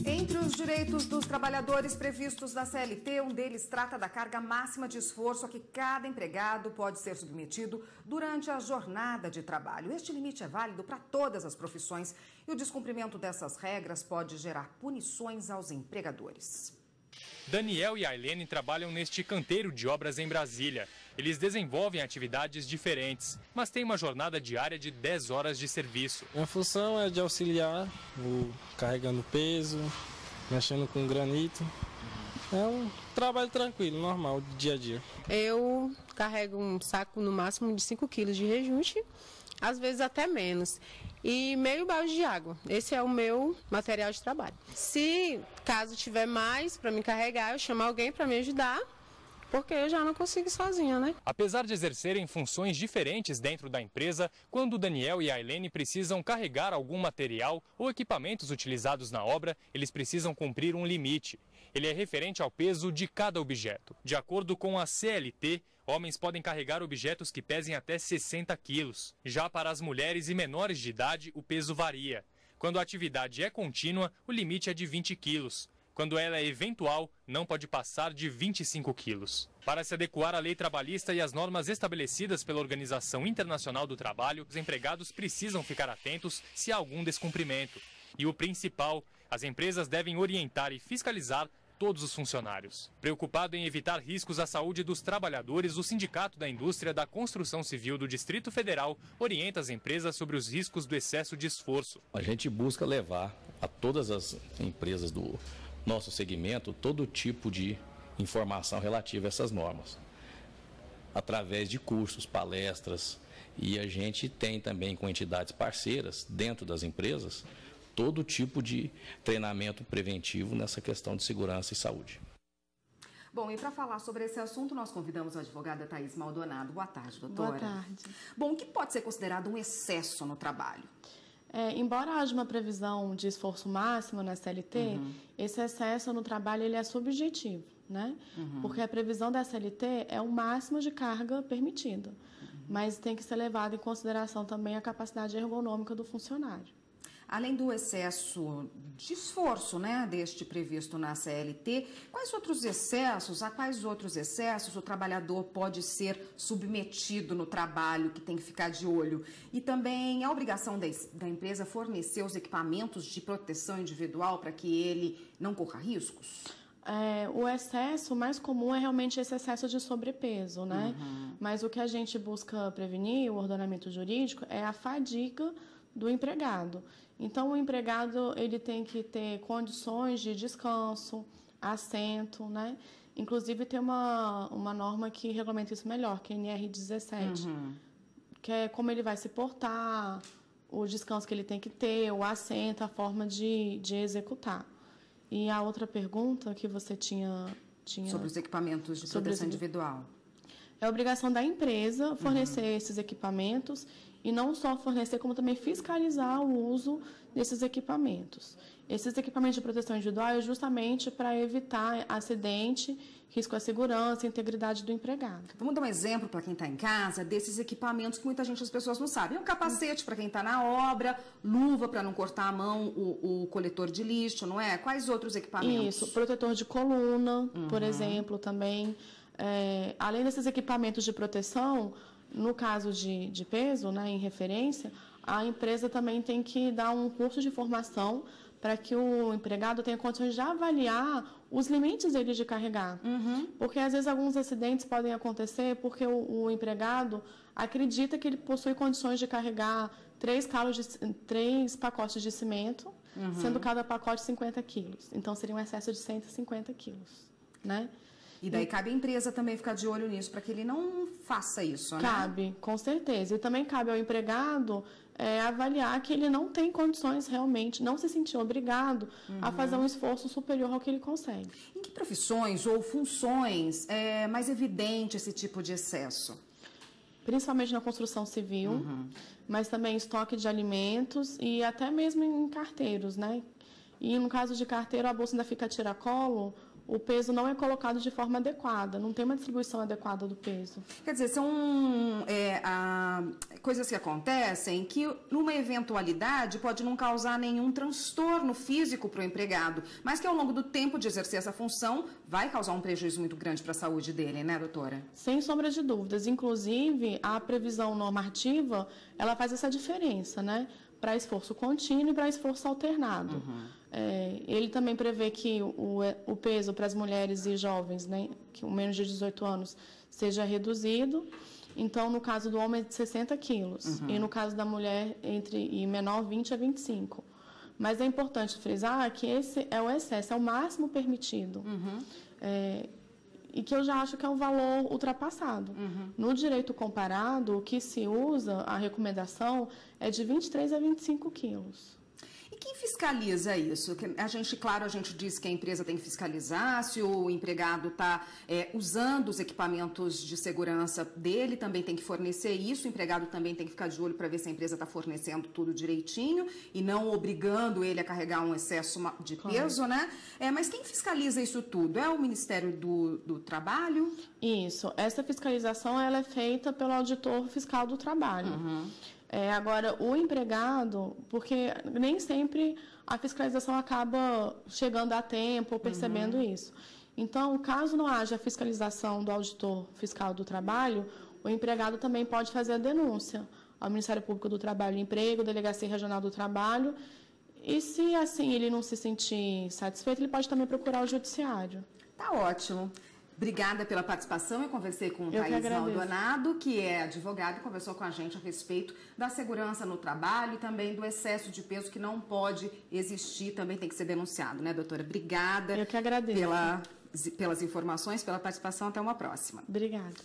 Entre os direitos dos trabalhadores previstos na CLT, um deles trata da carga máxima de esforço a que cada empregado pode ser submetido durante a jornada de trabalho. Este limite é válido para todas as profissões e o descumprimento dessas regras pode gerar punições aos empregadores. Daniel e Ailene trabalham neste canteiro de obras em Brasília. Eles desenvolvem atividades diferentes, mas têm uma jornada diária de 10 horas de serviço. Minha função é de auxiliar, carregando peso, mexendo com granito. É um trabalho tranquilo, normal, de dia a dia. Eu carrego um saco no máximo de 5 quilos de rejunte, às vezes até menos. E meio balde de água. Esse é o meu material de trabalho. Se caso tiver mais para me carregar, eu chamo alguém para me ajudar, porque eu já não consigo sozinha, né? Apesar de exercerem funções diferentes dentro da empresa, quando o Daniel e a Ailene precisam carregar algum material ou equipamentos utilizados na obra, eles precisam cumprir um limite. Ele é referente ao peso de cada objeto. De acordo com a CLT, homens podem carregar objetos que pesem até 60 quilos. Já para as mulheres e menores de idade, o peso varia. Quando a atividade é contínua, o limite é de 20 quilos. Quando ela é eventual, não pode passar de 25 quilos. Para se adequar à lei trabalhista e às normas estabelecidas pela Organização Internacional do Trabalho, os empregados precisam ficar atentos se há algum descumprimento. E o principal, as empresas devem orientar e fiscalizar todos os funcionários. Preocupado em evitar riscos à saúde dos trabalhadores, o Sindicato da Indústria da Construção Civil do Distrito Federal orienta as empresas sobre os riscos do excesso de esforço. A gente busca levar a todas as empresas do nosso segmento todo tipo de informação relativa a essas normas, através de cursos, palestras, e a gente tem também com entidades parceiras dentro das empresas todo tipo de treinamento preventivo nessa questão de segurança e saúde. Bom, e para falar sobre esse assunto, nós convidamos a advogada Thaís Maldonado. Boa tarde, doutora. Boa tarde. Bom, o que pode ser considerado um excesso no trabalho? Embora haja uma previsão de esforço máximo na CLT, esse excesso no trabalho ele é subjetivo, né? Porque a previsão da CLT é o máximo de carga permitida, mas tem que ser levado em consideração também a capacidade ergonômica do funcionário. Além do excesso de esforço, né, deste previsto na CLT, a quais outros excessos o trabalhador pode ser submetido no trabalho, que tem que ficar de olho? E também a obrigação da empresa fornecer os equipamentos de proteção individual para que ele não corra riscos? O excesso mais comum é realmente esse excesso de sobrepeso, né? Mas o que a gente busca prevenir, o ordenamento jurídico, é a fadiga do empregado. Então, o empregado ele tem que ter condições de descanso, assento, né? Inclusive, tem uma norma que regulamenta isso melhor, que é a NR17, que é como ele vai se portar, o descanso que ele tem que ter, o assento, a forma de executar. E a outra pergunta que você tinha... Sobre os equipamentos de proteção individual. É a obrigação da empresa fornecer esses equipamentos e não só fornecer, como também fiscalizar o uso desses equipamentos. Esses equipamentos de proteção individual é justamente para evitar acidente, risco à segurança e integridade do empregado. Vamos dar um exemplo para quem está em casa desses equipamentos que as pessoas não sabem. Um capacete para quem está na obra, luva para não cortar a mão, o coletor de lixo, não é? Quais outros equipamentos? Isso, protetor de coluna, por exemplo, também. Além desses equipamentos de proteção, no caso de peso, né, em referência, a empresa também tem que dar um curso de formação para que o empregado tenha condições de avaliar os limites dele de carregar. Porque, às vezes, alguns acidentes podem acontecer porque o empregado acredita que ele possui condições de carregar 3 pacotes de cimento, sendo cada pacote 50 quilos. Então, seria um excesso de 150 quilos, né? E daí cabe a empresa também ficar de olho nisso, para que ele não faça isso, né? Cabe, com certeza. E também cabe ao empregado avaliar que ele não tem condições realmente, não se sentir obrigado a fazer um esforço superior ao que ele consegue. Em que profissões ou funções é mais evidente esse tipo de excesso? Principalmente na construção civil, mas também em estoque de alimentos e até mesmo em carteiros, né? E no caso de carteiro, a bolsa ainda fica a tiracolo, o peso não é colocado de forma adequada, não tem uma distribuição adequada do peso. Quer dizer, coisas que acontecem que, numa eventualidade, pode não causar nenhum transtorno físico para o empregado, mas que ao longo do tempo de exercer essa função vai causar um prejuízo muito grande para a saúde dele, né, doutora? Sem sombra de dúvidas. Inclusive, a previsão normativa, ela faz essa diferença, né? Para esforço contínuo e para esforço alternado. Ele também prevê que o peso para as mulheres e jovens, né, que com menos de 18 anos, seja reduzido. Então, no caso do homem, é de 60 quilos. E no caso da mulher, e menor, 20 a 25. Mas é importante frisar que esse é o excesso, é o máximo permitido. E que eu já acho que é um valor ultrapassado. No direito comparado, o que se usa, a recomendação, é de 23 a 25 quilos. E quem fiscaliza isso? Claro, a gente diz que a empresa tem que fiscalizar, se o empregado está usando os equipamentos de segurança dele, também tem que fornecer isso, o empregado também tem que ficar de olho para ver se a empresa está fornecendo tudo direitinho e não obrigando ele a carregar um excesso de peso, né? Mas quem fiscaliza isso tudo? É o Ministério do Trabalho? Isso. Essa fiscalização ela é feita pelo auditor fiscal do trabalho. Agora, o empregado, porque nem sempre a fiscalização acaba chegando a tempo ou percebendo isso. Então, caso não haja fiscalização do auditor fiscal do trabalho, o empregado também pode fazer a denúncia ao Ministério Público do Trabalho e Emprego, Delegacia Regional do Trabalho, e se assim ele não se sentir satisfeito, ele pode também procurar o judiciário. Tá ótimo. Obrigada pela participação. Eu conversei com Thaís Maldonado, que é advogada, e conversou com a gente a respeito da segurança no trabalho e também do excesso de peso que não pode existir, também tem que ser denunciado, né, doutora? Obrigada. Eu que agradeço. Pelas informações, pela participação. Até uma próxima. Obrigada.